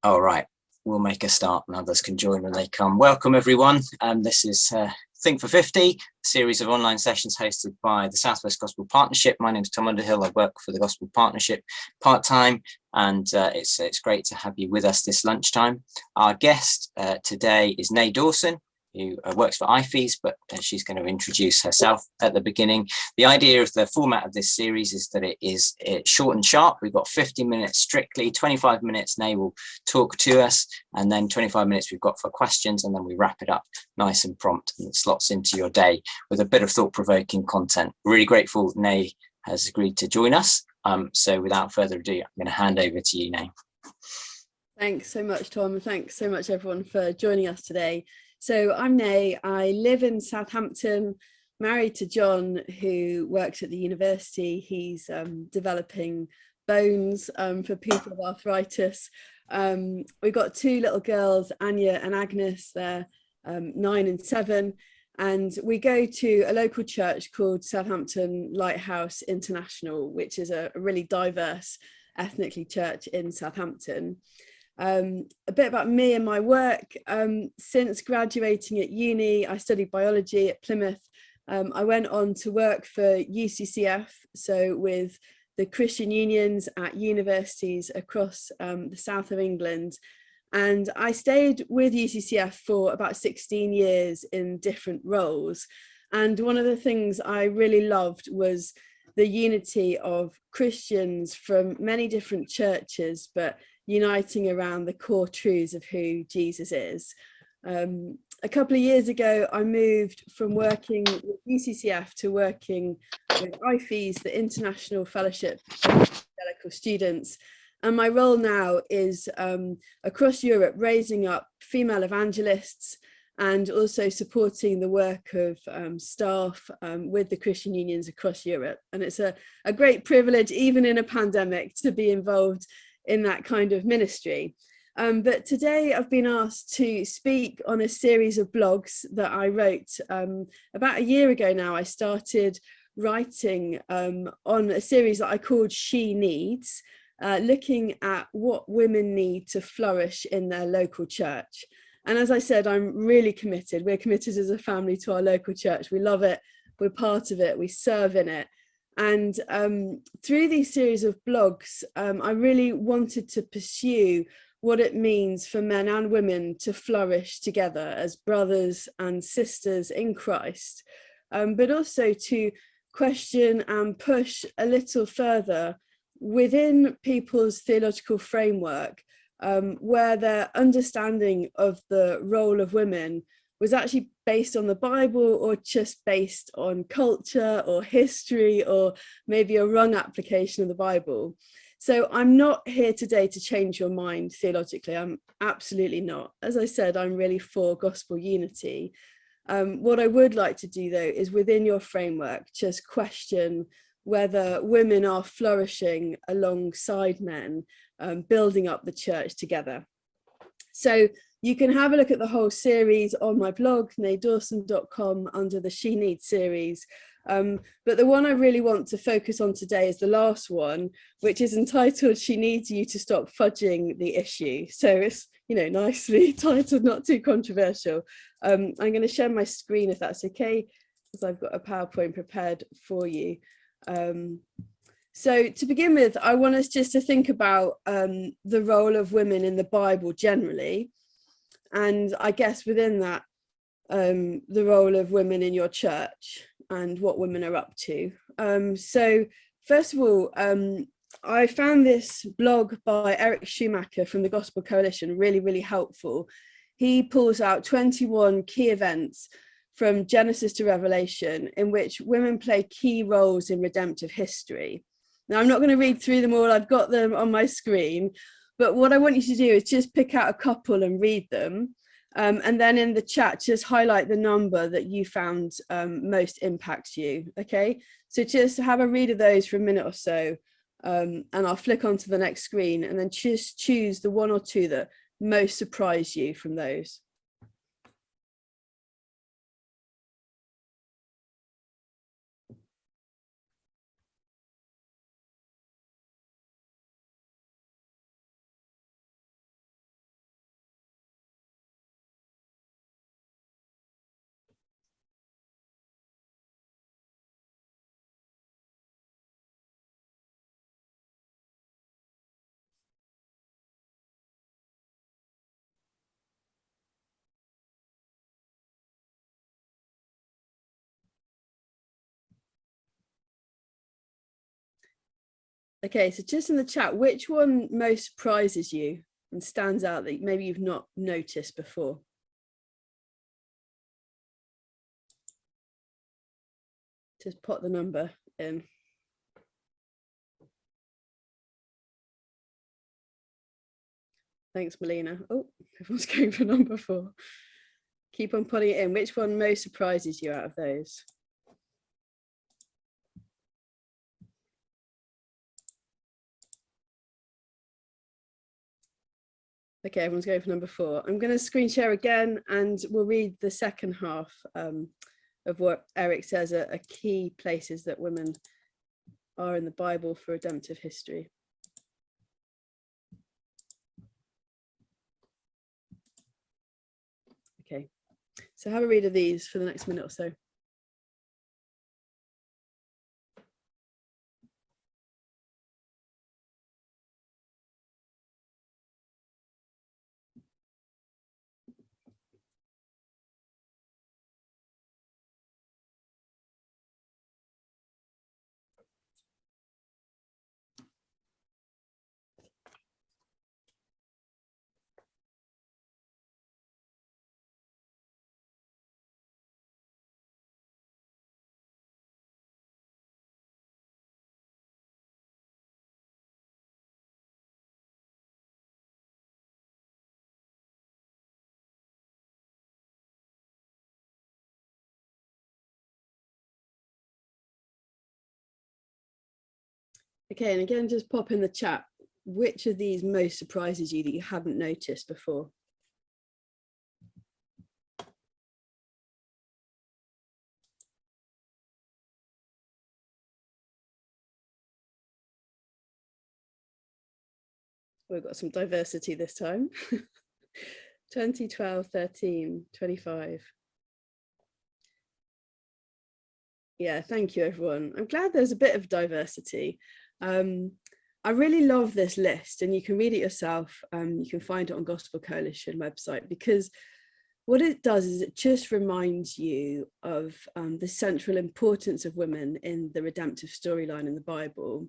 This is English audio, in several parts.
All right, we'll make a start and others can join when they come. Welcome everyone. This is Think450, a series of online sessions hosted by the Southwest Gospel Partnership. My name is Tom Underhill. I work for the Gospel Partnership part-time, and it's great to have you with us this lunchtime. Our guest today is Nay Dawson, who works for IFES, but she's going to introduce herself at the beginning. The idea of the format of this series is that it's short and sharp. We've got 50 minutes strictly, 25 minutes Nay will talk to us, and then 25 minutes we've got for questions, and then we wrap it up nice and prompt, and it slots into your day with a bit of thought-provoking content. Really grateful Nay has agreed to join us. So without further ado, I'm going to hand over to you, Nay. Thanks so much, Tom, and thanks so much everyone for joining us today. So I'm Nay. I live in Southampton, married to John, who works at the university. He's developing bones for people with arthritis. We've got two little girls, Anya and Agnes. They're 9 and 7. And we go to a local church called Southampton Lighthouse International, which is a really diverse ethnically church in Southampton. A bit about me and my work. Since graduating at uni, I studied biology at Plymouth. I went on to work for UCCF, so with the Christian unions at universities across the south of England. And I stayed with UCCF for about 16 years in different roles. And one of the things I really loved was the unity of Christians from many different churches, but uniting around the core truths of who Jesus is. A couple of years ago, I moved from working with UCCF to working with IFES, the International Fellowship of Evangelical Students. And my role now is across Europe, raising up female evangelists and also supporting the work of staff with the Christian unions across Europe. And it's a great privilege, even in a pandemic, to be involved in that kind of ministry. But today I've been asked to speak on a series of blogs that I wrote about a year ago now. I started writing on a series that I called She Needs, looking at what women need to flourish in their local church. And as I said, I'm really committed. We're committed as a family to our local church. We love it. We're part of it. We serve in it. And through these series of blogs, I really wanted to pursue what it means for men and women to flourish together as brothers and sisters in Christ, but also to question and push a little further within people's theological framework, where their understanding of the role of women was actually based on the Bible or just based on culture or history or maybe a wrong application of the Bible. So I'm not here today to change your mind theologically. I'm absolutely not. As I said, I'm really for gospel unity. What I would like to do though is within your framework, just question whether women are flourishing alongside men, building up the church together. So you can have a look at the whole series on my blog, naydawson.com, under the She Needs series. But the one I really want to focus on today is the last one, which is entitled She Needs You to Stop Fudging the Issue. So it's, you know, nicely titled, not too controversial. I'm going to share my screen if that's okay, because I've got a PowerPoint prepared for you. So to begin with, I want us just to think about the role of women in the Bible generally. And I guess within that, the role of women in your church and what women are up to. So first of all, I found this blog by Eric Schumacher from the Gospel Coalition really, really helpful. He pulls out 21 key events from Genesis to Revelation in which women play key roles in redemptive history. Now, I'm not going to read through them all. I've got them on my screen. But what I want you to do is just pick out a couple and read them. And then in the chat, just highlight the number that you found most impacts you. Okay, so just have a read of those for a minute or so. And I'll flick onto the next screen and then just choose the one or two that most surprise you from those. Okay, so just in the chat, which one most surprises you and stands out that maybe you've not noticed before? Just put the number in. Thanks, Melina. Oh, everyone's going for number 4. Keep on putting it in. Which one most surprises you out of those? Okay, everyone's going for number 4. I'm going to screen share again and we'll read the second half of what Eric says are key places that women are in the Bible for redemptive history. Okay, so have a read of these for the next minute or so. Okay, and again, just pop in the chat, which of these most surprises you that you hadn't noticed before? We've got some diversity this time. 20, 12, 13, 25. Yeah, thank you, everyone. I'm glad there's a bit of diversity. I really love this list, and you can read it yourself. You can find it on Gospel Coalition website, because what it does is it just reminds you of the central importance of women in the redemptive storyline in the Bible.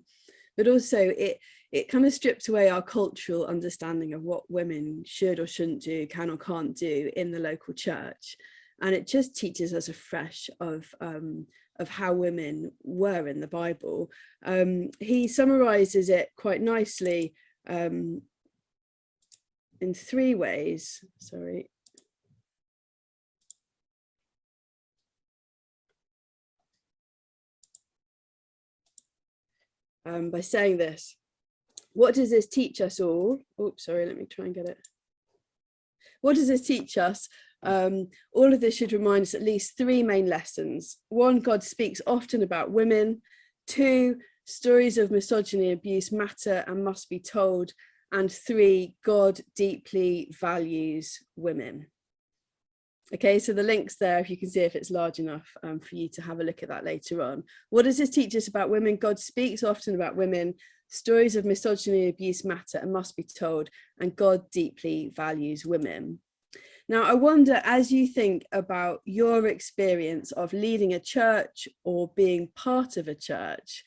But also it kind of strips away our cultural understanding of what women should or shouldn't do, can or can't do in the local church. And it just teaches us afresh of how women were in the Bible. He summarizes it quite nicely in 3 ways. Sorry. By saying this, what does this teach us all? Oops, sorry, let me try and get it. What does this teach us? All of this should remind us at least 3 main lessons. 1, God speaks often about women. 2, stories of misogyny and abuse matter and must be told. And 3, God deeply values women. Okay, so the link's there if you can see if it's large enough for you to have a look at that later on. What does this teach us about women? God speaks often about women. Stories of misogyny and abuse matter and must be told, and God deeply values women. Now, I wonder, as you think about your experience of leading a church or being part of a church,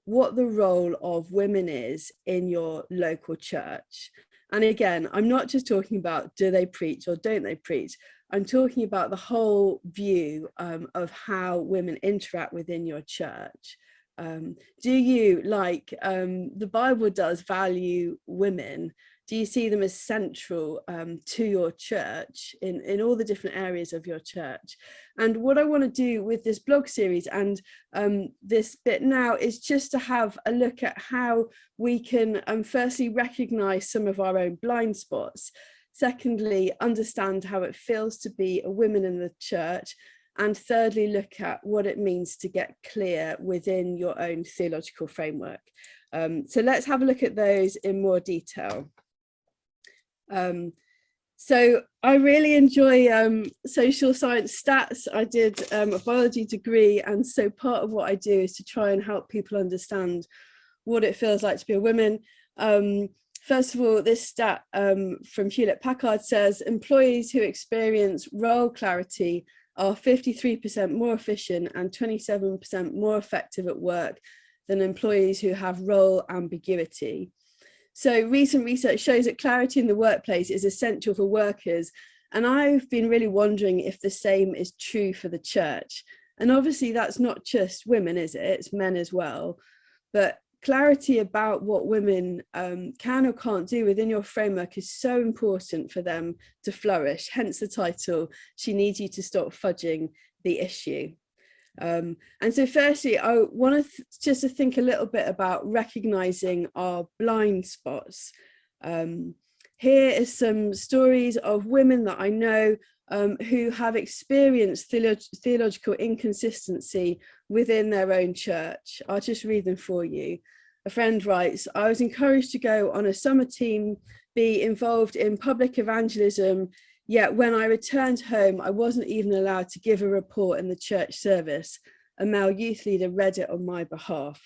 what the role of women is in your local church. And again, I'm not just talking about do they preach or don't they preach. I'm talking about the whole view of how women interact within your church. Do you, like the Bible does, value women? Do you see them as central to your church in all the different areas of your church? And what I want to do with this blog series and this bit now is just to have a look at how we can firstly recognize some of our own blind spots. Secondly, understand how it feels to be a woman in the church. And thirdly, look at what it means to get clear within your own theological framework. So let's have a look at those in more detail. So I really enjoy social science stats. I did a biology degree, and so part of what I do is to try and help people understand what it feels like to be a woman. First of all, this stat from Hewlett-Packard says employees who experience role clarity are 53% more efficient and 27% more effective at work than employees who have role ambiguity. So recent research shows that clarity in the workplace is essential for workers. And I've been really wondering if the same is true for the church. And obviously that's not just women, is it? It's men as well. But clarity about what women can or can't do within your framework is so important for them to flourish. Hence the title, She Needs You to Stop Fudging the Issue. And so firstly, I want just to think a little bit about recognizing our blind spots. Here is some stories of women that I know who have experienced theological inconsistency within their own church. I'll just read them for you. A friend writes, I was encouraged to go on a summer team, be involved in public evangelism, yet when I returned home, I wasn't even allowed to give a report in the church service. A male youth leader read it on my behalf.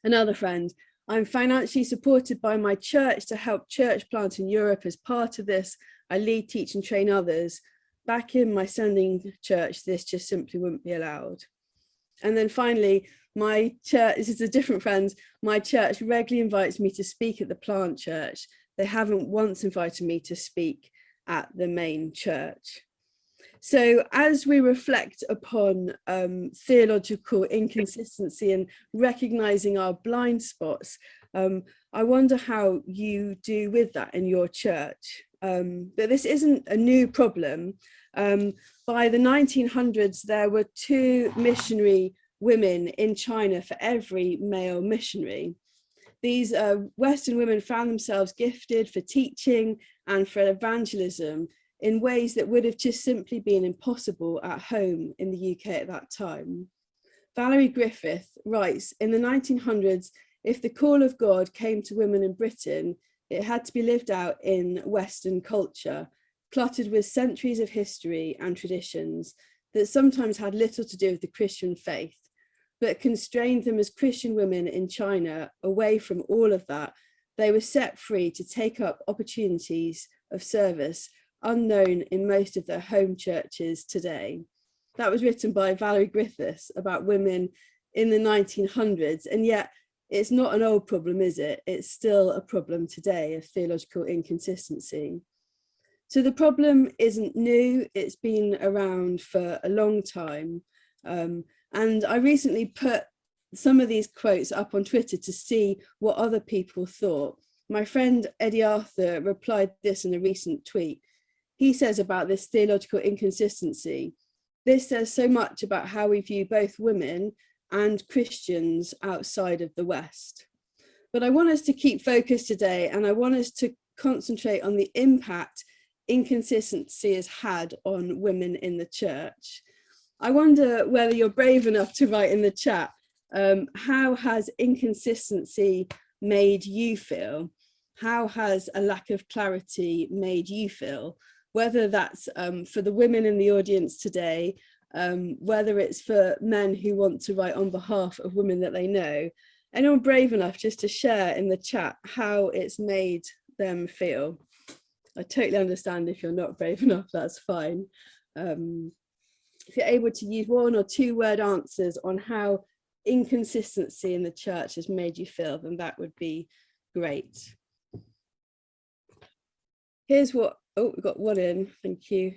Another friend, I'm financially supported by my church to help church plant in Europe. As part of this, I lead, teach and train others. Back in my sending church, this just simply wouldn't be allowed. And then finally, my church, this is a different friend, my church regularly invites me to speak at the plant church. They haven't once invited me to speak at the main church. So as we reflect upon theological inconsistency and recognizing our blind spots, I wonder how you do with that in your church. But this isn't a new problem. By the 1900s, there were 2 missionary women in China for every male missionary. These Western women found themselves gifted for teaching and for evangelism in ways that would have just simply been impossible at home in the UK at that time. Valerie Griffith writes, in the 1900s, if the call of God came to women in Britain, it had to be lived out in Western culture, cluttered with centuries of history and traditions that sometimes had little to do with the Christian faith, but constrained them as Christian women in China away from all of that. They were set free to take up opportunities of service unknown in most of their home churches today. That was written by Valerie Griffiths about women in the 1900s, and yet it's not an old problem, is it? It's still a problem today of theological inconsistency. So the problem isn't new, it's been around for a long time. And I recently put some of these quotes up on Twitter to see what other people thought. My friend Eddie Arthur replied this in a recent tweet. He says about this theological inconsistency, this says so much about how we view both women and Christians outside of the West. But I want us to keep focused today, and I want us to concentrate on the impact inconsistency has had on women in the church. I wonder whether you're brave enough to write in the chat, how has inconsistency made you feel? How has a lack of clarity made you feel? Whether that's for the women in the audience today, whether it's for men who want to write on behalf of women that they know. Anyone brave enough just to share in the chat how it's made them feel? I totally understand if you're not brave enough, that's fine. If you're able to use 1 or 2 word answers on how inconsistency in the church has made you feel, then that would be great. Here's what, oh, we've got 1 in, thank you.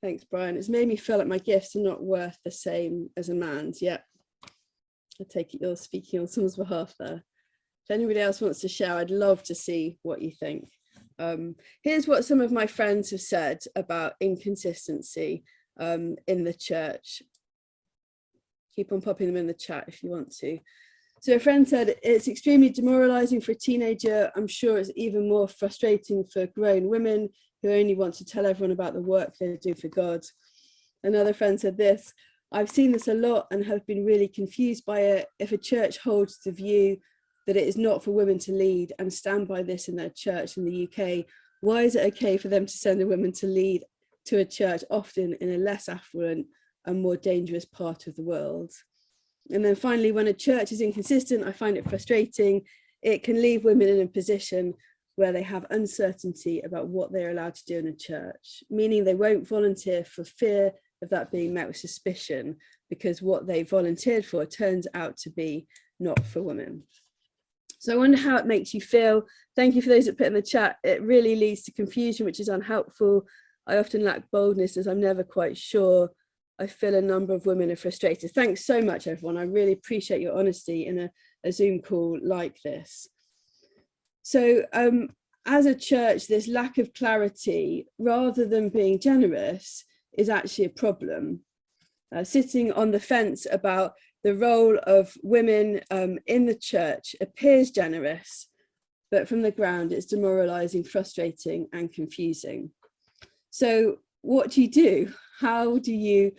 Thanks, Brian. It's made me feel like my gifts are not worth the same as a man's. Yeah, I take it you're speaking on someone's behalf there. If anybody else wants to share, I'd love to see what you think. Here's what some of my friends have said about inconsistency in the church. Keep on popping them in the chat if you want to. So a friend said, it's extremely demoralizing for a teenager. I'm sure it's even more frustrating for grown women who only want to tell everyone about the work they do for God. Another friend said this, I've seen this a lot and have been really confused by it. If a church holds the view that it is not for women to lead and stand by this in their church in the UK, why is it okay for them to send a woman to lead to a church often in a less affluent and more dangerous part of the world? And then finally, when a church is inconsistent, I find it frustrating. It can leave women in a position where they have uncertainty about what they're allowed to do in a church, meaning they won't volunteer for fear of that being met with suspicion. because what they volunteered for turns out to be not for women. So I wonder how it makes you feel. Thank you for those that put in the chat. It really leads to confusion, which is unhelpful. I often lack boldness as I'm never quite sure. I feel a number of women are frustrated. Thanks so much, everyone. I really appreciate your honesty in a Zoom call like this. So as a church, this lack of clarity, rather than being generous, is actually a problem. Sitting on the fence about the role of women in the church appears generous, but from the ground it's demoralizing, frustrating and confusing. So what do you do? How do you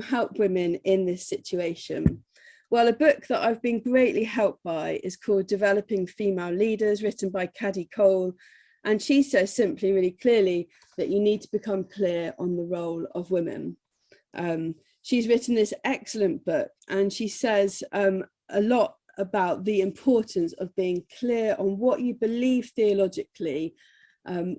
help women in this situation? Well, a book that I've been greatly helped by is called Developing Female Leaders, written by Caddy Cole. And she says simply, really clearly, that you need to become clear on the role of women. She's written this excellent book, and she says a lot about the importance of being clear on what you believe theologically,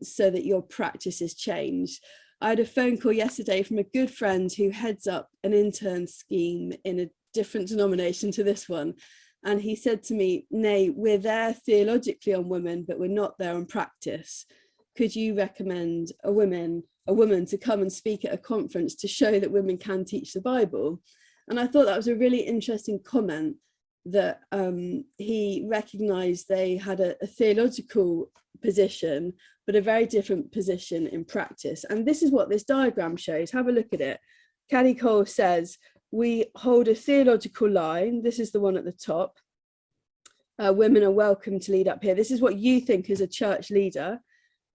so that your practice is changed. I had a phone call yesterday from a good friend who heads up an intern scheme in a different denomination to this one. And he said to me, Nay, we're there theologically on women, but we're not there on practice. Could you recommend a woman to come and speak at a conference to show that women can teach the Bible? And I thought that was a really interesting comment, that he recognized they had a theological position, but a very different position in practice. And this is what this diagram shows. Have a look at it. Caddy Cole says, we hold a theological line. This is the one at the top. Women are welcome to lead up here. This is what you think as a church leader.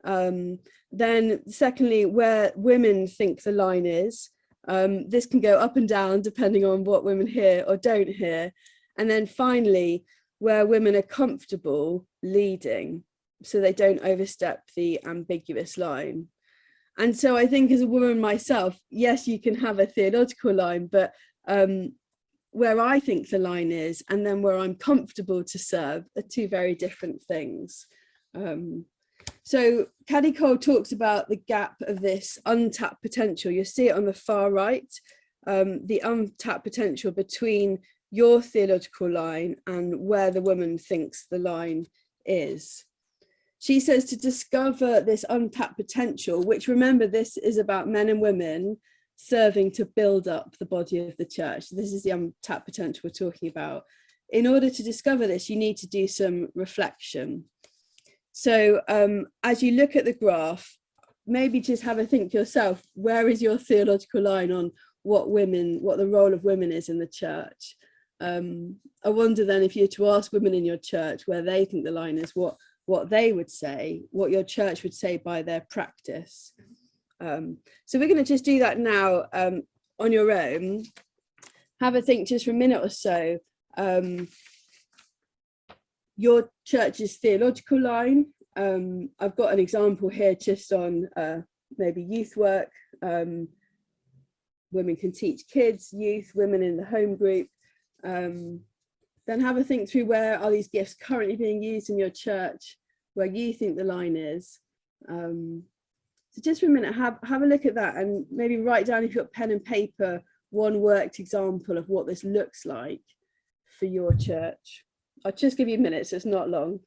Then secondly, where women think the line is, this can go up and down depending on what women hear or don't hear. And then finally, where women are comfortable leading, so they don't overstep the ambiguous line. And so I think as a woman myself, yes, you can have a theological line, but where I think the line is and then where I'm comfortable to serve are two very different things. So Caddy Cole talks about the gap of this untapped potential. You see it on the far right, the untapped potential between your theological line and where the woman thinks the line is. She says to discover this untapped potential, which, remember, this is about men and women serving to build up the body of the church. This is the untapped potential we're talking about. In order to discover this, you need to do some reflection. So as you look at the graph, maybe just have a think yourself, where is your theological line on what the role of women is in the church? I wonder then, if you were to ask women in your church where they think the line is, what they would say, what your church would say by their practice. So we're going to just do that now on your own. Have a think just for a minute or so. Your church's theological line. I've got an example here just on maybe youth work. Women can teach kids, youth, women in the home group. Then have a think through, where are these gifts currently being used in your church, where you think the line is. So just for a minute, have a look at that, and maybe write down, if you've got pen and paper, one worked example of what this looks like for your church. I'll just give you a minute, so it's not long.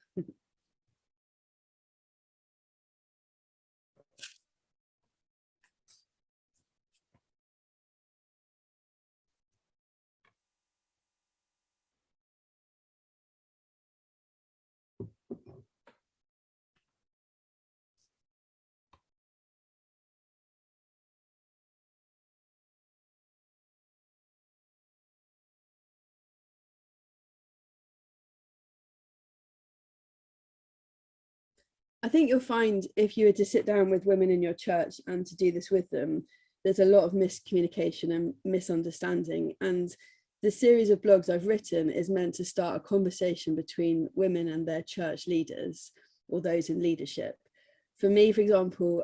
I think you'll find, if you were to sit down with women in your church and to do this with them, there's a lot of miscommunication and misunderstanding. And the series of blogs I've written is meant to start a conversation between women and their church leaders, or those in leadership. For me, for example,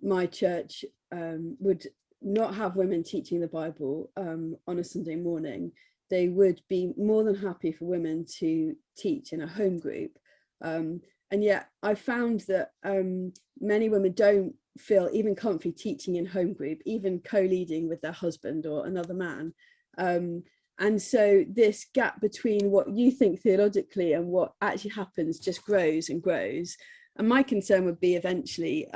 my church would not have women teaching the Bible on a Sunday morning. They would be more than happy for women to teach in a home group. And yet I found that many women don't feel even comfy teaching in home group, even co-leading with their husband or another man. And so this gap between what you think theologically and what actually happens just grows and grows. And my concern would be eventually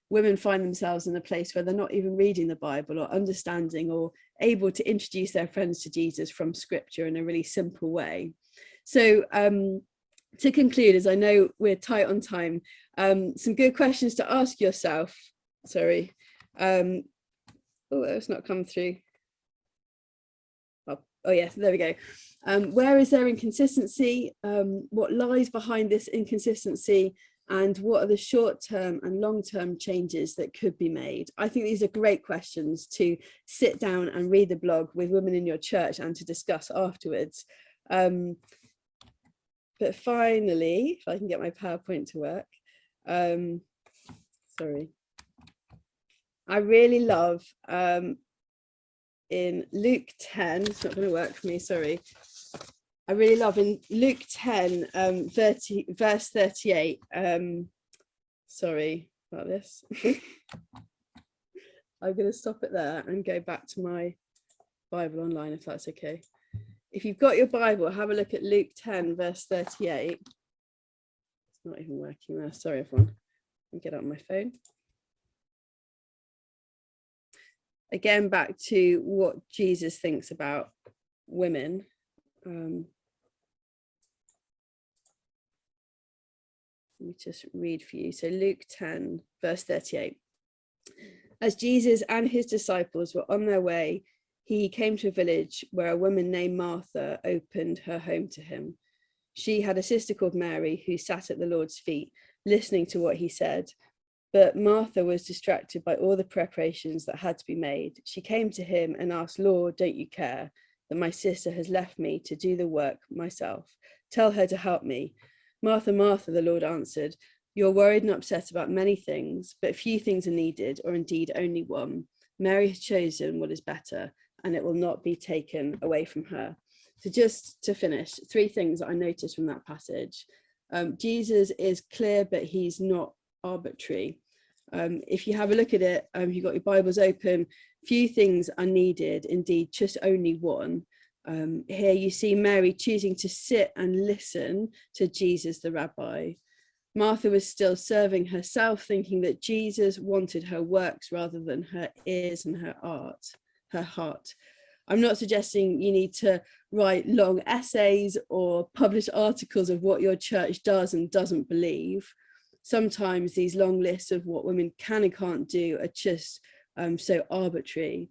women find themselves in a place where they're not even reading the Bible or understanding or able to introduce their friends to Jesus from scripture in a really simple way. So to conclude, as I know we're tight on time, some good questions to ask yourself. Sorry. Oh, it's not come through. Oh yes, there we go. Where is there inconsistency? What lies behind this inconsistency? And what are the short-term and long-term changes that could be made? I think these are great questions to sit down and read the blog with women in your church and to discuss afterwards. But finally, if I can get my PowerPoint to work, sorry. I really love in Luke 10, it's not going to work for me, sorry. I really love in Luke 10, verse 38. Sorry about this. I'm going to stop it there and go back to my Bible online, if that's okay. If you've got your Bible, have a look at Luke 10, verse 38. It's not even working there. Sorry, everyone. Let me get out my phone. Again, back to what Jesus thinks about women. Let me just read for you. So Luke 10, verse 38. As Jesus and his disciples were on their way, he came to a village where a woman named Martha opened her home to him. She had a sister called Mary who sat at the Lord's feet, listening to what he said. But Martha was distracted by all the preparations that had to be made. She came to him and asked, Lord, don't you care that my sister has left me to do the work myself? Tell her to help me. Martha, Martha, the Lord answered, you're worried and upset about many things, but few things are needed, or indeed only one. Mary has chosen what is better, and it will not be taken away from her. So just to finish, three things that I noticed from that passage. Jesus is clear, but he's not arbitrary. If you have a look at it, you've got your Bibles open, few things are needed, indeed just only one. Here you see Mary choosing to sit and listen to Jesus the rabbi. Martha was still serving herself, thinking that Jesus wanted her works rather than her ears and her heart. I'm not suggesting you need to write long essays or publish articles of what your church does and doesn't believe. Sometimes these long lists of what women can and can't do are just so arbitrary.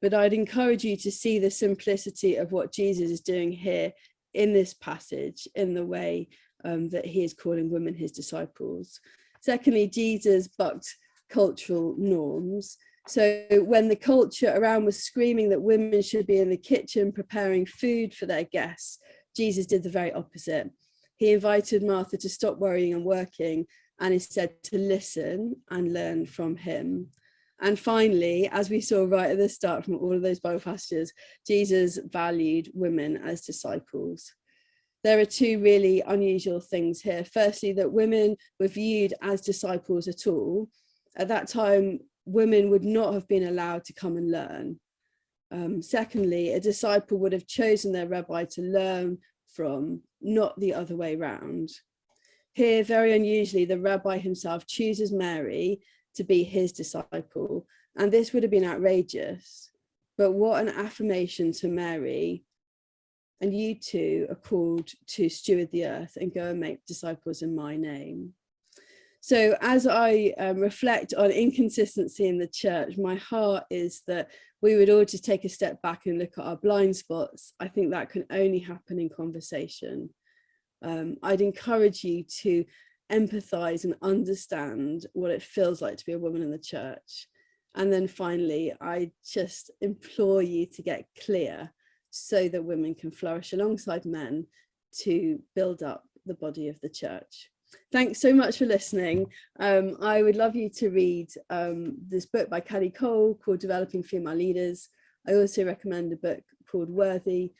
But I'd encourage you to see the simplicity of what Jesus is doing here in this passage, in the way that he is calling women his disciples. Secondly, Jesus bucked cultural norms. So when the culture around was screaming that women should be in the kitchen preparing food for their guests, Jesus did the very opposite. He invited Martha to stop worrying and working, and instead to listen and learn from him. And finally, as we saw right at the start from all of those Bible passages, Jesus valued women as disciples. There are two really unusual things here. Firstly, that women were viewed as disciples at all. At that time, women would not have been allowed to come and learn. Secondly, a disciple would have chosen their rabbi to learn from, not the other way around. Here, very unusually, the rabbi himself chooses Mary to be his disciple, and this would have been outrageous. But what an affirmation to Mary. And you too are called to steward the earth and go and make disciples in my name. So as I reflect on inconsistency in the church, my heart is that we would all just take a step back and look at our blind spots. I think that can only happen in conversation. I'd encourage you to empathize and understand what it feels like to be a woman in the church. And then finally, I just implore you to get clear so that women can flourish alongside men to build up the body of the church. Thanks so much for listening. I would love you to read this book by Caddy Cole called Developing Female Leaders. I also recommend a book called Worthy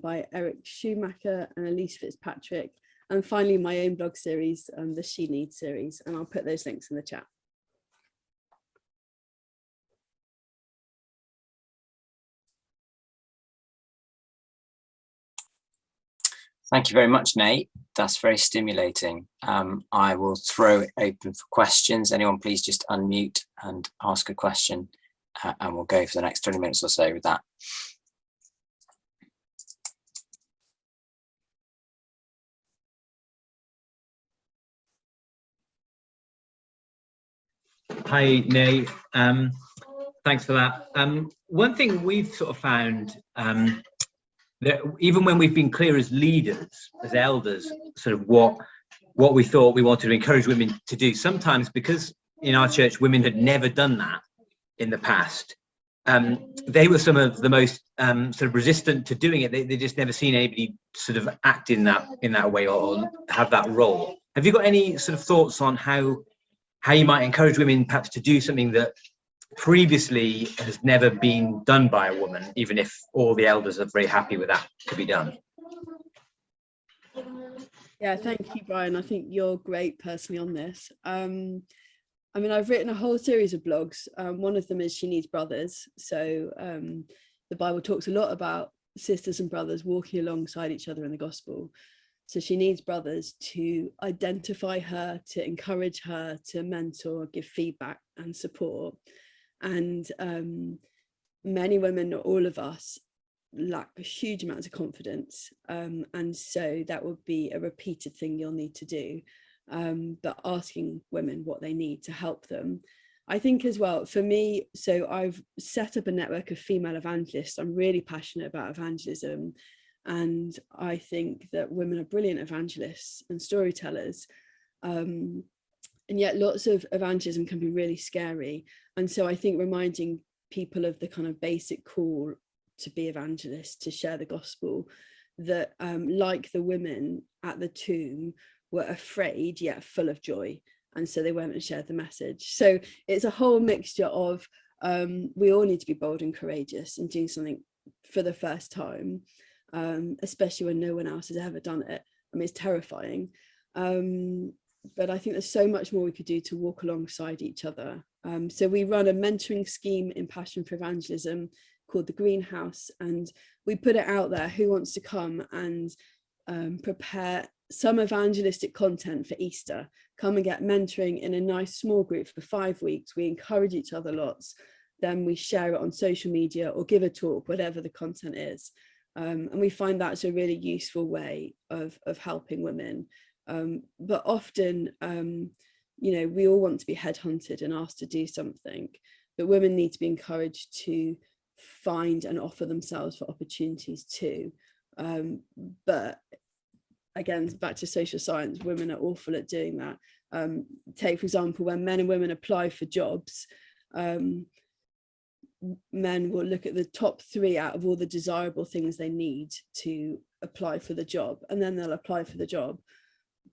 by Eric Schumacher and Elise Fitzpatrick. And finally, my own blog series, the She Needs series, and I'll put those links in the chat. Thank you very much, Nate. That's very stimulating. I will throw it open for questions. Anyone please just unmute and ask a question, and we'll go for the next 20 minutes or so with that. Hi, Nay. Thanks for that. One thing we've sort of found, that even when we've been clear as leaders, as elders, sort of what we thought we wanted to encourage women to do, sometimes because in our church women had never done that in the past, they were some of the most sort of resistant to doing it. They just never seen anybody sort of act in that way or have that role. Have you got any sort of thoughts on how you might encourage women perhaps to do something that previously has never been done by a woman, even if all the elders are very happy with that to be done? Yeah, thank you, Brian. I think you're great personally on this. I mean, I've written a whole series of blogs. One of them is She Needs Brothers. So the Bible talks a lot about sisters and brothers walking alongside each other in the gospel. So she needs brothers to identify her, to encourage her, to mentor, give feedback and support. And many women, not all of us, lack huge amounts of confidence. And so that would be a repeated thing you'll need to do. But asking women what they need to help them. I think as well, for me, so I've set up a network of female evangelists. I'm really passionate about evangelism. And I think that women are brilliant evangelists and storytellers. And yet lots of evangelism can be really scary. And so I think reminding people of the kind of basic call to be evangelists, to share the gospel, that like the women at the tomb were afraid yet full of joy. And so they went and shared the message. So it's a whole mixture of we all need to be bold and courageous and doing something for the first time. Especially when no one else has ever done it. I mean, it's terrifying. But I think there's so much more we could do to walk alongside each other. So we run a mentoring scheme in Passion for Evangelism called the Greenhouse, and we put it out there. Who wants to come and prepare some evangelistic content for Easter? Come and get mentoring in a nice small group for 5 weeks. We encourage each other lots. Then we share it on social media or give a talk, whatever the content is. And we find that's a really useful way of helping women. But often, you know, we all want to be headhunted and asked to do something, but women need to be encouraged to find and offer themselves for opportunities too. But again, back to social science, women are awful at doing that. Take, for example, when men and women apply for jobs, men will look at the top 3 out of all the desirable things they need to apply for the job, and then they'll apply for the job.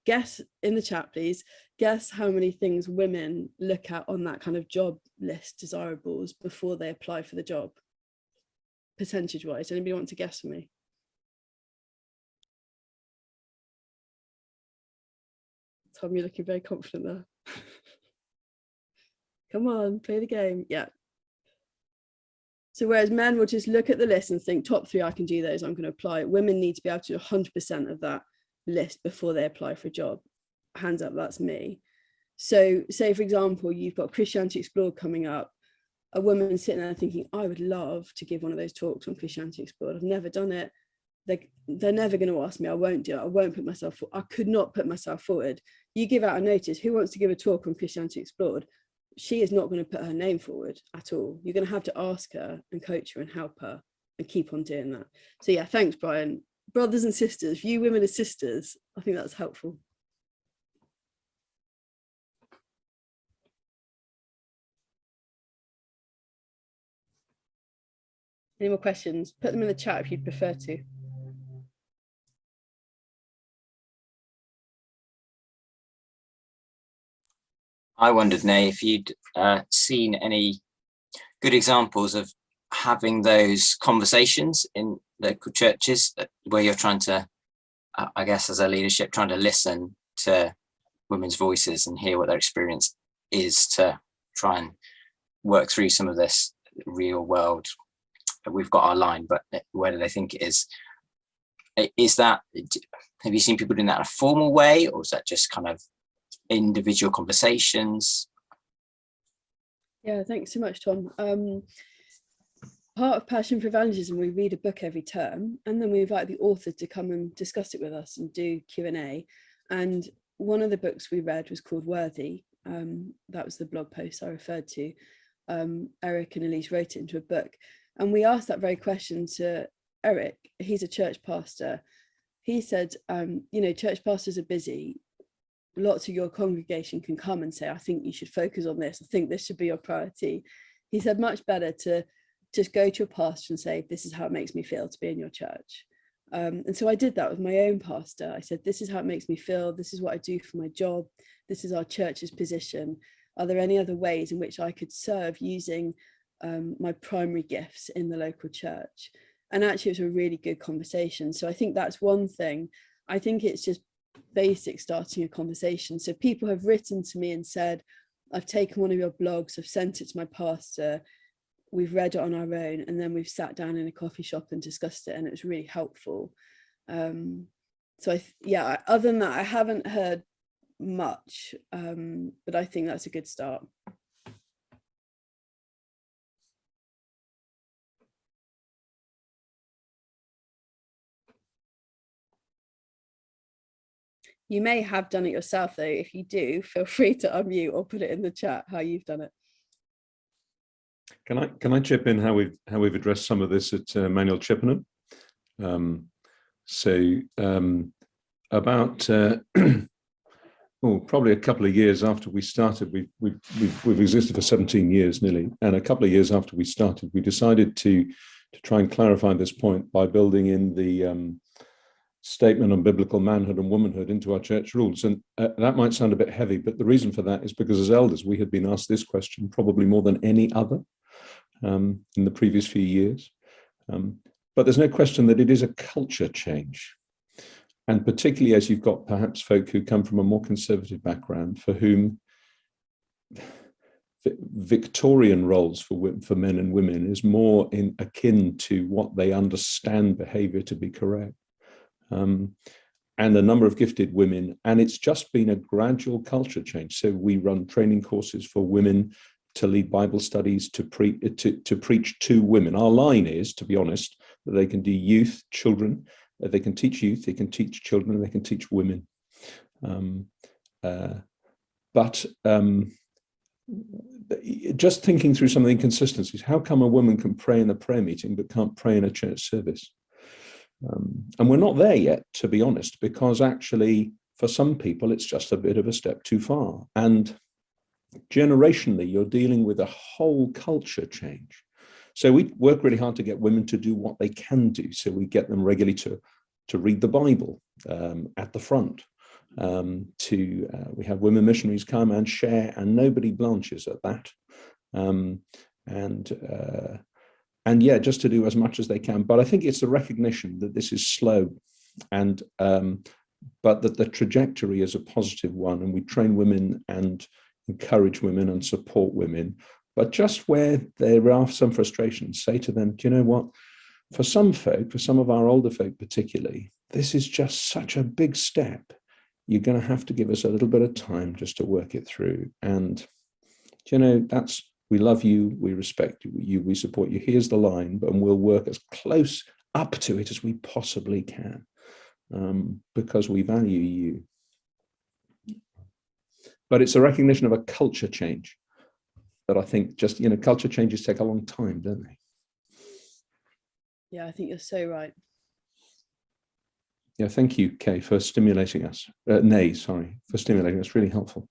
Guess in the chat, please, guess how many things women look at on that kind of job list, desirables, before they apply for the job, percentage wise. Anybody want to guess for me? Tom, you're looking very confident there. Come on, play the game. Yeah. So whereas men will just look at the list and think top 3, I can do those, I'm going to apply. Women need to be able to do 100% of that list before they apply for a job. Hands up, that's me. So say, for example, you've got Christianity Explored coming up. A woman sitting there thinking, I would love to give one of those talks on Christianity Explored. I've never done it. They're never going to ask me. I won't do it. I won't put myself forward. I could not put myself forward. You give out a notice, who wants to give a talk on Christianity Explored? She is not going to put her name forward at all. You're going to have to ask her and coach her and help her and keep on doing that. So yeah, thanks, Brian. Brothers and sisters, view women as sisters. I think that's helpful. Any more questions? Put them in the chat if you'd prefer to. I wondered, Nay, if you'd seen any good examples of having those conversations in local churches where you're trying to, I guess, as a leadership, trying to listen to women's voices and hear what their experience is to try and work through some of this real world. We've got our line, but where do they think it is? Is that, have you seen people doing that in a formal way, or is that just kind of individual conversations? Yeah, thanks so much, Tom. Part of Passion for Evangelism, we read a book every term, and then we invite the author to come and discuss it with us and do Q&A. And one of the books we read was called Worthy. That was the blog post I referred to. Eric and Elise wrote it into a book. And we asked that very question to Eric. He's a church pastor. He said, you know, church pastors are busy. Lots of your congregation can come and say, I think you should focus on this. I think this should be your priority. He said, much better to just go to your pastor and say, this is how it makes me feel to be in your church. And so I did that with my own pastor. I said, this is how it makes me feel. This is what I do for my job. This is our church's position. Are there any other ways in which I could serve using my primary gifts in the local church? And actually it was a really good conversation. So I think that's one thing. I think it's just basic starting a conversation. So people have written to me and said, I've taken one of your blogs, I've sent it to my pastor, we've read it on our own, and then we've sat down in a coffee shop and discussed it, and it was really helpful. So yeah, other than that, I haven't heard much, but I think that's a good start. You may have done it yourself though. If you do, feel free to unmute or put it in the chat how you've done it. Can I chip in how we've addressed some of this at Manuel Chippenham? About probably a couple of years after we started, we've existed for 17 years nearly, and a couple of years after we started, we decided to try and clarify this point by building in the statement on biblical manhood and womanhood into our church rules. And that might sound a bit heavy, but the reason for that is because as elders, we had been asked this question probably more than any other in the previous few years. But there's no question that it is a culture change. And particularly as you've got perhaps folk who come from a more conservative background, for whom Victorian roles for men and women is more akin to what they understand behavior to be correct. And a number of gifted women, and it's just been a gradual culture change. So we run training courses for women to lead Bible studies, to preach to women. Our line is, to be honest, that they can do youth, children, they can teach youth, they can teach children, they can teach women. Just thinking through some of the inconsistencies, how come a woman can pray in a prayer meeting but can't pray in a church service? And we're not there yet, to be honest, because actually for some people it's just a bit of a step too far. And generationally, you're dealing with a whole culture change. So we work really hard to get women to do what they can do. So we get them regularly to read the Bible at the front. We have women missionaries come and share, and nobody blanches at that. And yeah, just to do as much as they can. But I think it's the recognition that this is slow, and but that the trajectory is a positive one, and we train women and encourage women and support women. But just where there are some frustrations, say to them, do you know what? For some folk, for some of our older folk particularly, this is just such a big step. You're going to have to give us a little bit of time just to work it through. And, you know, we love you, we respect you, we support you. Here's the line, and we'll work as close up to it as we possibly can, because we value you. But it's a recognition of a culture change that I think just, you know, culture changes take a long time, don't they? Yeah, I think you're so right. Yeah, thank you, Kay, for stimulating us. Nay, sorry, for stimulating us. Really helpful.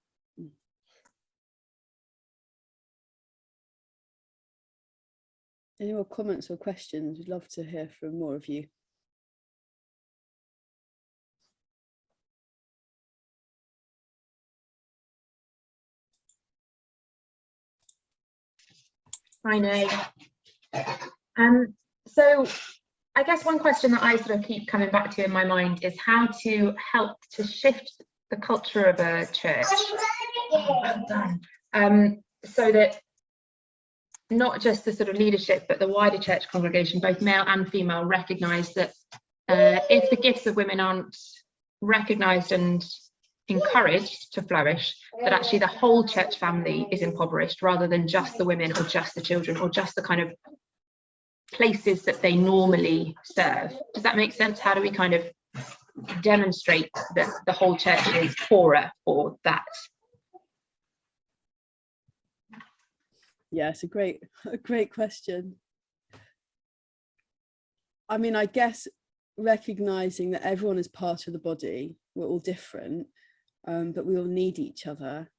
Any more comments or questions? We'd love to hear from more of you. Hi, Nay. So I guess one question that I sort of keep coming back to in my mind is how to help to shift the culture of a church. Well done. So that not just the sort of leadership, but the wider church congregation, both male and female, recognise that if the gifts of women aren't recognised and encouraged to flourish, that actually the whole church family is impoverished, rather than just the women or just the children or just the kind of places that they normally serve. Does that make sense? How do we kind of demonstrate that the whole church is poorer for that? Yeah, it's a great question. I mean, I guess recognizing that everyone is part of the body, we're all different, but we all need each other,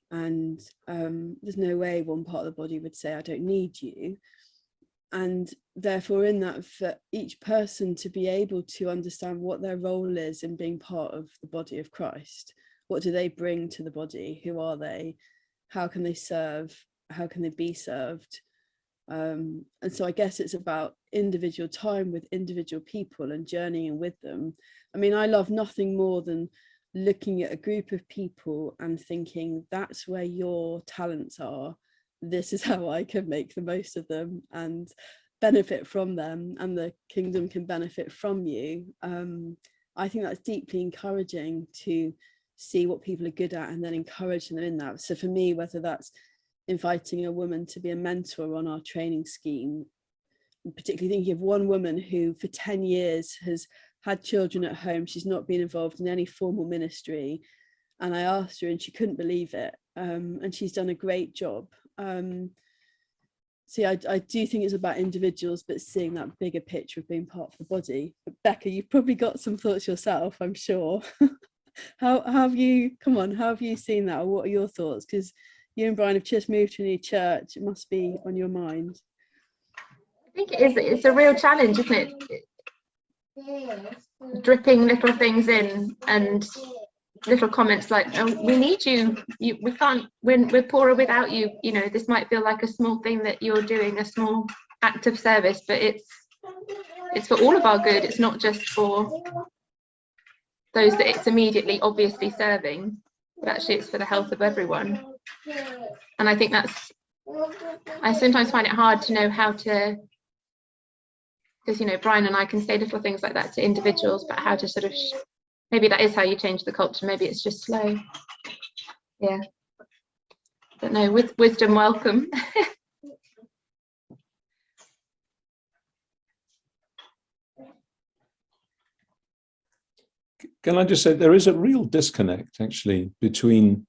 and there's no way one part of the body would say I don't need you. And therefore, in that, for each person to be able to understand what their role is in being part of the body of Christ, what do they bring to the body, who are they, how can they serve, how can they be served. And so I guess it's about individual time with individual people and journeying with them. I mean, I love nothing more than looking at a group of people and thinking, that's where your talents are. This is how I can make the most of them and benefit from them, and the kingdom can benefit from you. I think that's deeply encouraging, to see what people are good at and then encourage them in that. So for me, whether that's inviting a woman to be a mentor on our training scheme, particularly thinking of one woman who for 10 years has had children at home, she's not been involved in any formal ministry, and I asked her and she couldn't believe it, and she's done a great job. So yeah, I do think it's about individuals, but seeing that bigger picture of being part of the body. But Becca, you've probably got some thoughts yourself, I'm sure. How have you seen that, or what are your thoughts? Because you and Brian have just moved to a new church, it must be on your mind. I think it is. It's a real challenge, isn't it? Dripping little things in, and little comments like, oh, we need you, we can't, we're poorer without you. You know, this might feel like a small thing that you're doing, a small act of service, but it's for all of our good. It's not just for those that it's immediately obviously serving, but actually it's for the health of everyone. And I think I sometimes find it hard to know how to, because, you know, Brian and I can say little things like that to individuals, but how to sort of, maybe that is how you change the culture. Maybe it's just slow. Yeah. But no, with wisdom, welcome. Can I just say there is a real disconnect actually between,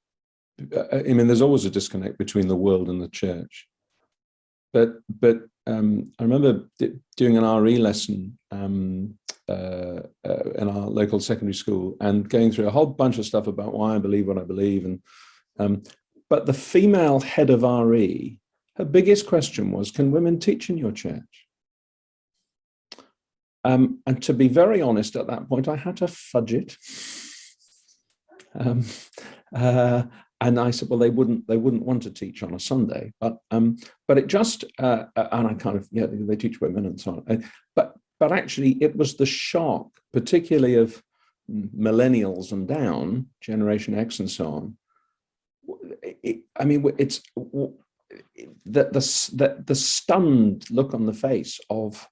I mean, there's always a disconnect between the world and the church. But I remember doing an RE lesson in our local secondary school and going through a whole bunch of stuff about why I believe what I believe. And but the female head of RE, her biggest question was, can women teach in your church? And to be very honest, at that point, I had to fudge it. And I said, well, they wouldn't want to teach on a Sunday, but it just and I kind of, yeah, they teach women and so on. But actually, it was the shock, particularly of millennials and down, Generation X and so on. I mean, it's the stunned look on the face of,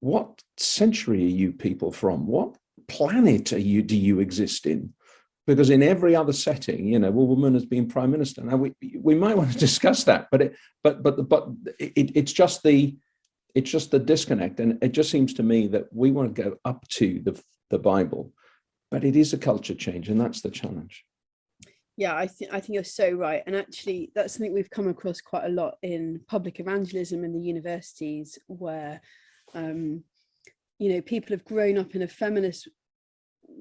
what century are you people from? What planet do you exist in? Because in every other setting, you know, well, woman has been prime minister. Now we might want to discuss that, but it's just the disconnect, and it just seems to me that we want to go up to the Bible, but it is a culture change, and that's the challenge. Yeah, I think you're so right, and actually that's something we've come across quite a lot in public evangelism in the universities, where you know, people have grown up in a feminist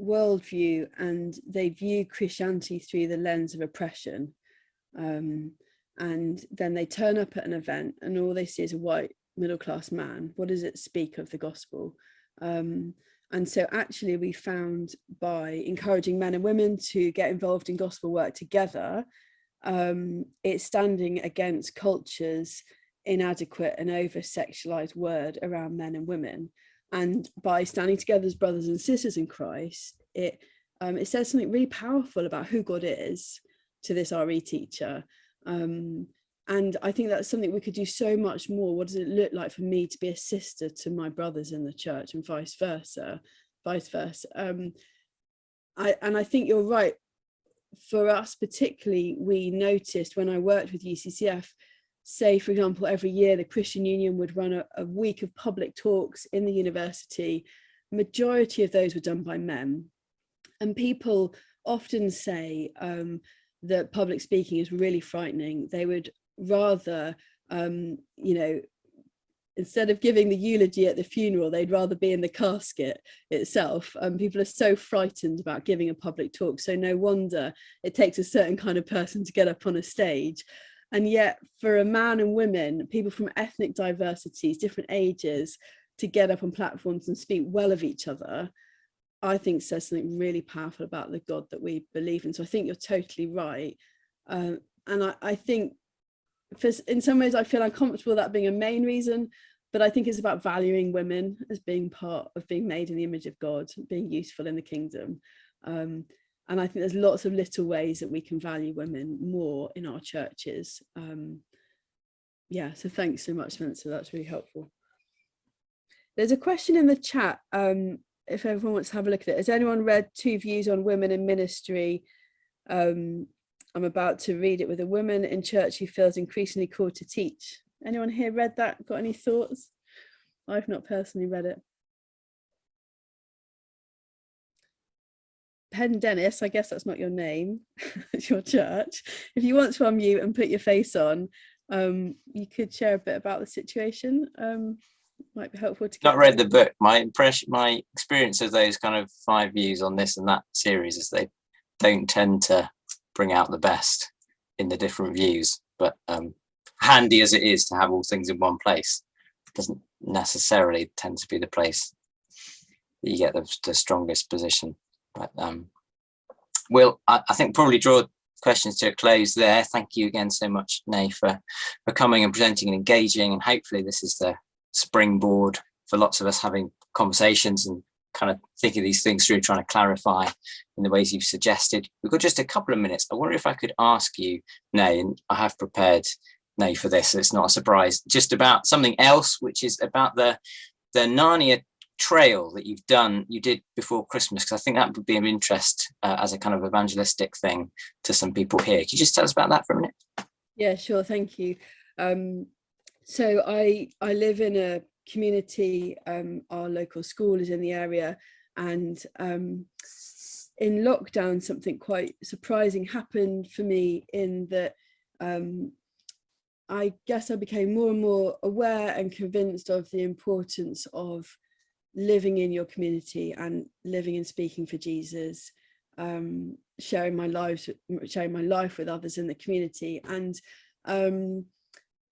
worldview and they view Christianity through the lens of oppression, and then they turn up at an event and all they see is a white middle-class man. What does it speak of the gospel? And so actually we found, by encouraging men and women to get involved in gospel work together, it's standing against culture's inadequate and over-sexualized word around men and women. And by standing together as brothers and sisters in Christ, it says something really powerful about who God is to this RE teacher. And I think that's something we could do so much more. What does it look like for me to be a sister to my brothers in the church, and vice versa? I think you're right. For us particularly, we noticed when I worked with UCCF, say, for example, every year the Christian Union would run a week of public talks in the university. Majority of those were done by men. And people often say that public speaking is really frightening. They would rather, instead of giving the eulogy at the funeral, they'd rather be in the casket itself. People are so frightened about giving a public talk. So no wonder it takes a certain kind of person to get up on a stage. And yet for a man and women, people from ethnic diversities, different ages, to get up on platforms and speak well of each other, I think says something really powerful about the God that we believe in. So I think you're totally right. And I think in some ways I feel uncomfortable with that being a main reason, but I think it's about valuing women as being part of being made in the image of God, being useful in the kingdom. And I think there's lots of little ways that we can value women more in our churches. So thanks so much, Spencer, that's really helpful. There's a question in the chat, if everyone wants to have a look at it. Has anyone read 2 Views on Women in Ministry? I'm about to read it. With a woman in church who feels increasingly called to teach. Anyone here read that? Got any thoughts? I've not personally read it. Penn Dennis, I guess that's not your name, it's your church. If you want to unmute and put your face on, you could share a bit about the situation. Might be helpful to get. Not read the book. My experience of those kind of 5 views on this and that series is they don't tend to bring out the best in the different views, but handy as it is to have all things in one place, it doesn't necessarily tend to be the place that you get the strongest position. But we'll, I think, probably draw questions to a close there. Thank you again so much, Nay, for coming and presenting and engaging, and hopefully this is the springboard for lots of us having conversations and kind of thinking these things through, trying to clarify in the ways you've suggested. We've got just a couple of minutes. I wonder if I could ask you, Nay, and I have prepared Nay for this, so it's not a surprise, just about something else, which is about the Narnia trail that you did before Christmas, because I think that would be of interest as a kind of evangelistic thing to some people here. Could you just tell us about that for a minute? Yeah, sure, thank you. So I live in a community, our local school is in the area, and in lockdown something quite surprising happened for me, in that I guess I became more and more aware and convinced of the importance of living in your community and living and speaking for Jesus, sharing my life with others in the community. And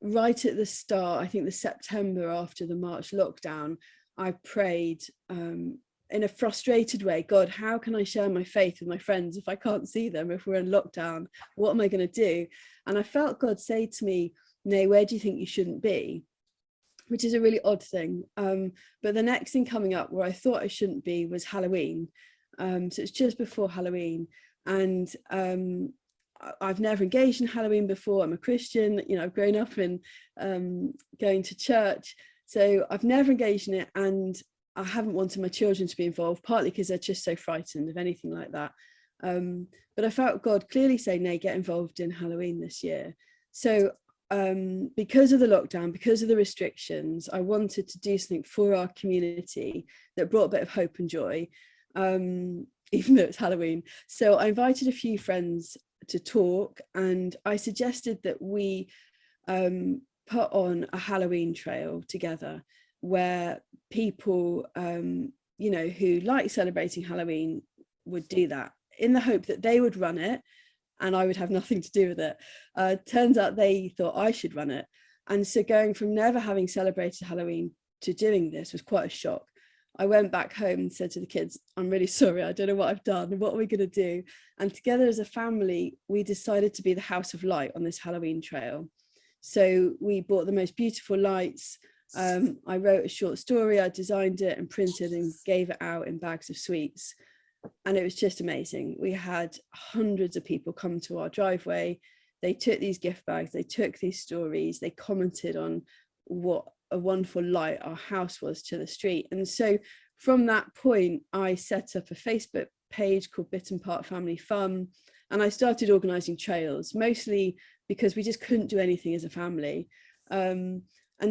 right at the start, I think the September after the March lockdown, I prayed in a frustrated way, God, how can I share my faith with my friends if I can't see them, if we're in lockdown? What am I going to do? And I felt God say to me, Nay, where do you think you shouldn't be? Which is a really odd thing. But the next thing coming up where I thought I shouldn't be was Halloween. So it's just before Halloween. And I've never engaged in Halloween before. I'm a Christian, I've grown up in going to church. So I've never engaged in it, and I haven't wanted my children to be involved, partly because they're just so frightened of anything like that. But I felt God clearly say, Nay, get involved in Halloween this year. So because of the lockdown, because of the restrictions, I wanted to do something for our community that brought a bit of hope and joy, even though it's Halloween. So I invited a few friends to talk, and I suggested that we put on a Halloween trail together, where people, who like celebrating Halloween would do that, in the hope that they would run it and I would have nothing to do with it. Turns out they thought I should run it. And so going from never having celebrated Halloween to doing this was quite a shock. I went back home and said to the kids, I'm really sorry, I don't know what I've done. What are we going to do? And together as a family, we decided to be the House of Light on this Halloween trail. So we bought the most beautiful lights. I wrote a short story, I designed it and printed and gave it out in bags of sweets. And it was just amazing. We had hundreds of people come to our driveway they took these gift bags, they took these stories, they commented on what a wonderful light our house was to the street. And so from that point, I set up a Facebook page called Bitten Part Family Fun, and I started organising trails, mostly because we just couldn't do anything as a family. And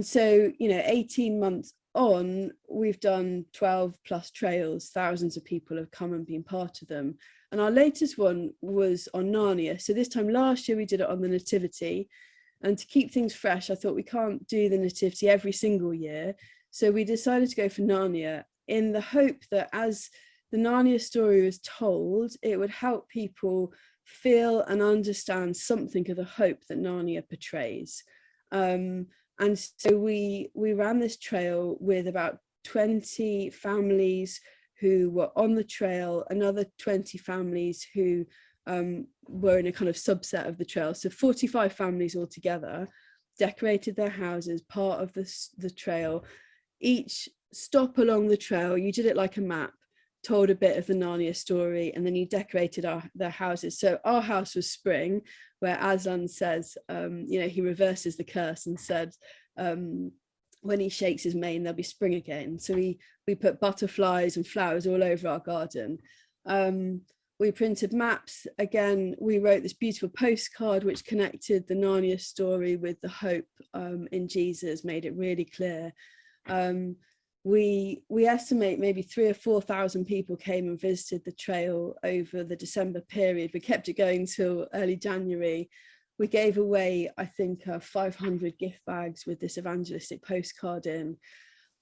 so, 18 months on, we've done 12 plus trails. Thousands of people have come and been part of them. And our latest one was on Narnia. So this time last year, we did it on the Nativity. And to keep things fresh, I thought we can't do the Nativity every single year. So we decided to go for Narnia, in the hope that as the Narnia story was told, it would help people feel and understand something of the hope that Narnia portrays. And so we ran this trail with about 20 families who were on the trail, another 20 families who were in a kind of subset of the trail. So 45 families altogether decorated their houses, part of the trail. Each stop along the trail, you did it like a map, told a bit of the Narnia story, and then you decorated their houses. So our house was spring, where Aslan says, he reverses the curse and said, when he shakes his mane, there'll be spring again. So we put butterflies and flowers all over our garden. We printed maps. Again, we wrote this beautiful postcard which connected the Narnia story with the hope in Jesus, made it really clear. We estimate maybe 3,000 or 4,000 people came and visited the trail over the December period. We kept it going till early January. We gave away, I think, 500 gift bags with this evangelistic postcard in.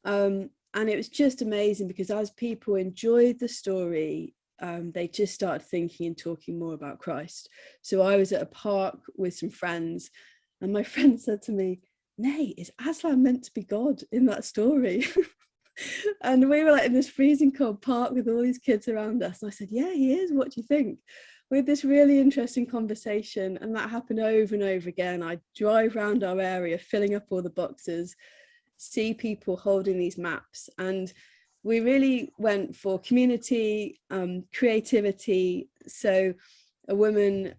And it was just amazing because as people enjoyed the story, they just started thinking and talking more about Christ. So I was at a park with some friends, and my friend said to me, "Nay, is Aslan meant to be God in that story?" And we were like in this freezing cold park with all these kids around us. And I said, "Yeah, he is. What do you think?" We had this really interesting conversation, and that happened over and over again. I drive around our area, filling up all the boxes, see people holding these maps. And we really went for community, creativity. So a woman,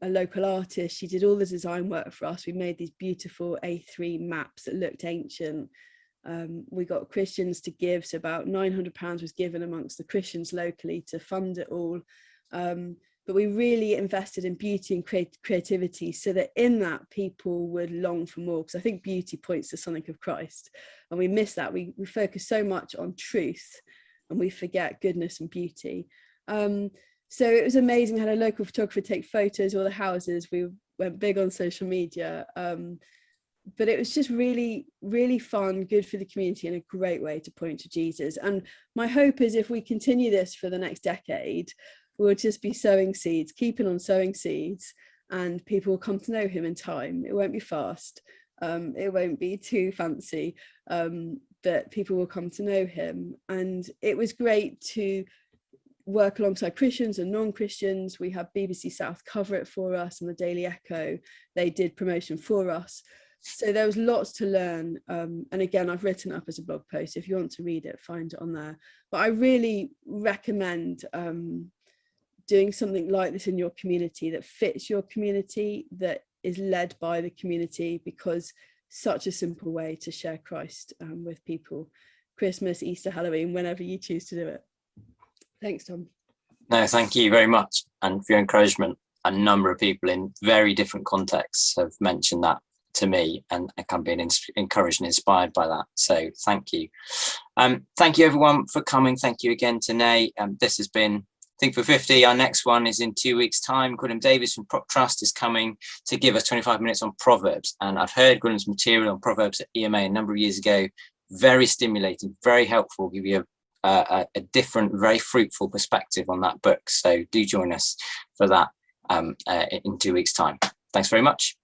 a local artist, she did all the design work for us. We made these beautiful A3 maps that looked ancient. We got Christians to give, so about £900 was given amongst the Christians locally to fund it all. But we really invested in beauty and creativity so that in that people would long for more, because I think beauty points to something of Christ, and we miss that. We focus so much on truth and we forget goodness and beauty. So it was amazing. We had a local photographer take photos of all the houses. We went big on social media. But it was just really, really fun, good for the community, and a great way to point to Jesus. And my hope is if we continue this for the next decade, we'll just be sowing seeds, keeping on sowing seeds, and people will come to know him in time. It won't be fast. It won't be too fancy, but people will come to know him. And it was great to work alongside Christians and non-Christians. We have BBC South cover it for us, and the Daily Echo, they did promotion for us. So there was lots to learn. And again, I've written up as a blog post. If you want to read it, find it on there. But I really recommend doing something like this in your community that fits your community, that is led by the community, because such a simple way to share Christ with people. Christmas, Easter, Halloween, whenever you choose to do it. Thanks, Tom. No, thank you very much. And for your encouragement. A number of people in very different contexts have mentioned that to me, and I can be encouraged and inspired by that. So thank you. Thank you everyone for coming. Thank you again to Nay. This has been Think450. Our next one is in 2 weeks' time. Gwilym Davies from Prop Trust is coming to give us 25 minutes on Proverbs. And I've heard Gwilym's material on Proverbs at EMA a number of years ago. Very stimulating, very helpful, give you a different, very fruitful perspective on that book. So do join us for that in 2 weeks' time. Thanks very much.